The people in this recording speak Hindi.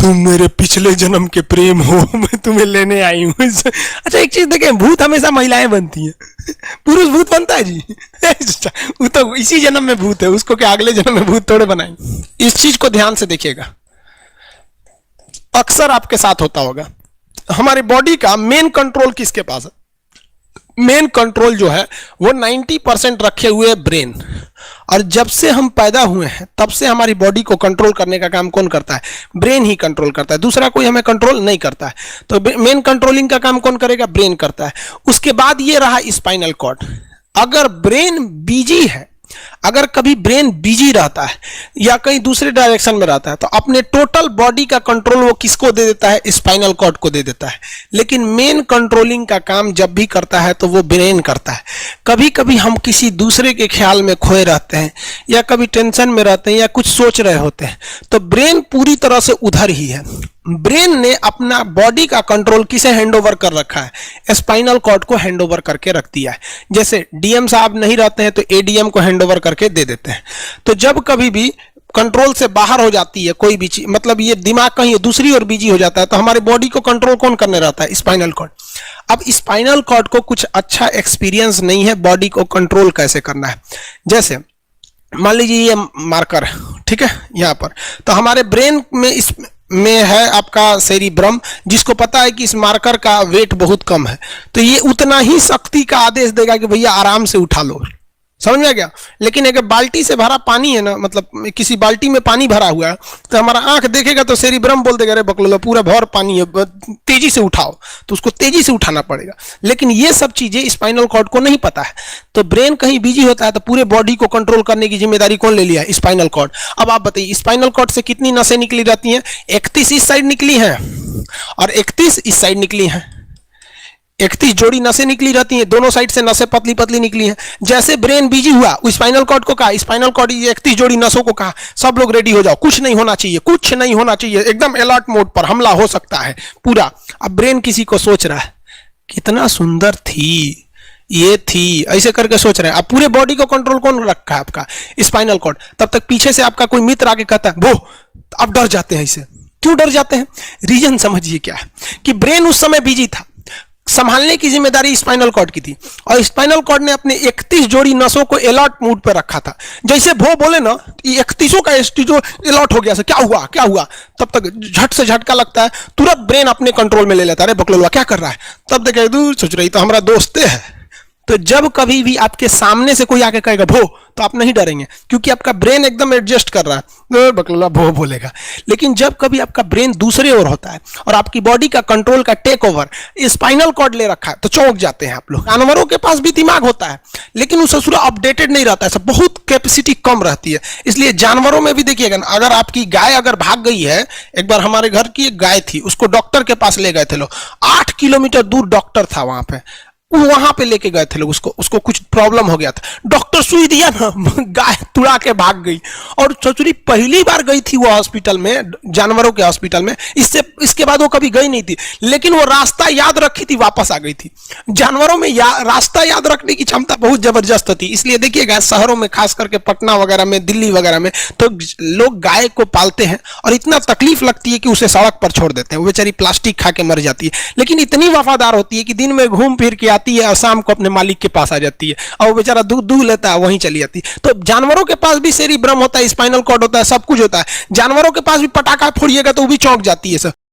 तुम मेरे पिछले जन्म के प्रेम हो, मैं तुम्हें लेने आई हूँ। अच्छा एक चीज देखें, भूत हमेशा महिलाएं बनती हैं, पुरुष भूत बनता है जी? वो तो इसी जन्म में भूत है, उसको क्या अगले जन्म में भूत थोड़े बनाएंगे। इस चीज को ध्यान से देखिएगा, अक्सर आपके साथ होता होगा। हमारी बॉडी का मेन कंट्रोल किसके पास है? मेन कंट्रोल जो है वो 90% रखे हुए ब्रेन। और जब से हम पैदा हुए हैं तब से हमारी बॉडी को कंट्रोल करने का काम कौन करता है? ब्रेन ही कंट्रोल करता है, दूसरा कोई हमें कंट्रोल नहीं करता है। तो मेन कंट्रोलिंग का काम कौन करेगा? ब्रेन करता है। उसके बाद ये रहा स्पाइनल कॉर्ड। अगर ब्रेन बिजी है, अगर कभी ब्रेन बिजी रहता है या कहीं दूसरे डायरेक्शन में रहता है, तो अपने टोटल बॉडी का कंट्रोल वो किसको दे देता है? स्पाइनल कॉर्ड को दे देता है। लेकिन मेन कंट्रोलिंग का काम जब भी करता है तो वो ब्रेन करता है। कभी कभी हम किसी दूसरे के ख्याल में खोए रहते हैं या कभी टेंशन में रहते हैं या कुछ सोच रहे होते हैं, तो ब्रेन पूरी तरह से उधर ही है। ब्रेन ने अपना बॉडी का कंट्रोल किसे हैंडओवर कर रखा है? स्पाइनल कॉर्ड को हैंडओवर करके रख दिया है। जैसे डीएम साहब नहीं रहते हैं तो एडीएम को हैंडओवर करके दे देते हैं। तो जब कभी भी कंट्रोल से बाहर हो जाती है कोई भी चीज, मतलब ये दिमाग कहीं दूसरी ओर बिजी हो जाता है, तो हमारी बॉडी को कंट्रोल कौन करने रहता है? Spinal cord. अब स्पाइनल कॉर्ड को कुछ अच्छा एक्सपीरियंस नहीं है बॉडी को कंट्रोल कैसे करना है। जैसे मान लीजिए ये मार्कर है, ठीक है, यहां पर, तो हमारे ब्रेन में इस में है आपका सेरिब्रम, जिसको पता है कि इस मार्कर का वेट बहुत कम है, तो ये उतना ही शक्ति का आदेश देगा कि भैया आराम से उठा लो। समझ में गया? लेकिन एक बाल्टी से भरा पानी है ना, मतलब किसी बाल्टी में पानी भरा हुआ है, तो हमारा आंख देखेगा तो सेरिब्रम बोल देगा अरे बकलोला पूरा भर पानी है, तेजी से उठाओ, तो उसको तेजी से उठाना पड़ेगा। लेकिन ये सब चीजें स्पाइनल कॉर्ड को नहीं पता है, तो ब्रेन कहीं बिजी होता है तो पूरे बॉडी को कंट्रोल करने की जिम्मेदारी कौन ले लिया है? Spinal cord. अब आप बताइए स्पाइनल कॉर्ड से कितनी नसें निकली रहती हैं? 31 इस साइड निकली हैं और 31 इस साइड निकली हैं। 31 जोड़ी नसें निकली रहती हैं, दोनों साइड से नसें पतली पतली निकली हैं। जैसे ब्रेन बिजी हुआ, स्पाइनल कॉर्ड को कहा, स्पाइनल कॉर्ड 31 जोड़ी नसों को कहा, सब लोग रेडी हो जाओ, कुछ नहीं होना चाहिए, कुछ नहीं होना चाहिए, एकदम अलर्ट मोड पर, हमला हो सकता है पूरा। अब ब्रेन किसी को सोच रहा है कितना सुंदर थी ये थी, ऐसे करके सोच रहे हैं। अब पूरे बॉडी को कंट्रोल कौन रखा है? आपका स्पाइनल कॉर्ड। तब तक पीछे से आपका कोई मित्र आके कहता है वो, अब डर जाते हैं। इसे क्यों डर जाते हैं? रीजन समझिए क्या है कि ब्रेन उस समय बिजी था, संभालने की जिम्मेदारी स्पाइनल कॉर्ड की थी, और स्पाइनल कॉर्ड ने अपने 31 जोड़ी नसों को अलर्ट मूड पर रखा था। जैसे वो बोले ना 31 का जो अलर्ट हो गया, से क्या हुआ क्या हुआ, तब तक झट से झटका लगता है, तुरंत ब्रेन अपने कंट्रोल में ले लेता है, अरे बकलोलवा क्या कर रहा है। तब देखे दूर सोच रही तो हमारा दोस्त है। तो जब कभी भी आपके सामने से कोई आके कहेगा भो, तो आप नहीं डरेंगे, क्योंकि आपका ब्रेन एकदम एडजस्ट कर रहा है, बकलोला भो बोलेगा। लेकिन जब कभी आपका ब्रेन दूसरे ओर होता है और आपकी बॉडी का कंट्रोल का टेक ओवर स्पाइनल कॉर्ड ले रखा है, तो चौंक जाते हैं आप लोग। जानवरों के पास भी दिमाग होता है, लेकिन उससे पूरा अपडेटेड नहीं रहता है, सब बहुत कैपेसिटी कम रहती है। इसलिए जानवरों में भी देखिएगा, अगर आपकी गाय अगर भाग गई है, एक बार हमारे घर की एक गाय थी, उसको डॉक्टर के पास ले गए थे लोग, 8 किलोमीटर दूर डॉक्टर था वहां पे, वहां पे लेके गए थे लोग, उसको कुछ प्रॉब्लम हो गया था, डॉक्टर सुई दिया ना, गाय तुड़ा के भाग गई। और चचुरी पहली बार गई थी वो हॉस्पिटल में, जानवरों के हॉस्पिटल में, इसके बाद वो कभी गई नहीं थी, लेकिन वो रास्ता याद रखी थी, वापस आ गई थी। जानवरों में रास्ता याद रखने की क्षमता बहुत जबरदस्त थी। इसलिए देखिएगा शहरों में, खास करके पटना वगैरह में, दिल्ली वगैरह में, तो लोग गाय को पालते हैं और इतना तकलीफ लगती है कि उसे सड़क पर छोड़ देते हैं, वो बेचारी प्लास्टिक खा के मर जाती है, लेकिन इतनी वफादार होती है कि दिन में घूम फिर के आती है और शाम को अपने मालिक के पास आ जाती है, और वो बेचारा दूध दूध लेता है, वहीं चली जाती है। तो जानवरों के पास भी सेरिब्रम होता है, स्पाइनल कॉर्ड होता है, सब कुछ होता है। जानवरों के पास भी पटाखा फोड़िएगा तो वो भी चौंक जाती है सर।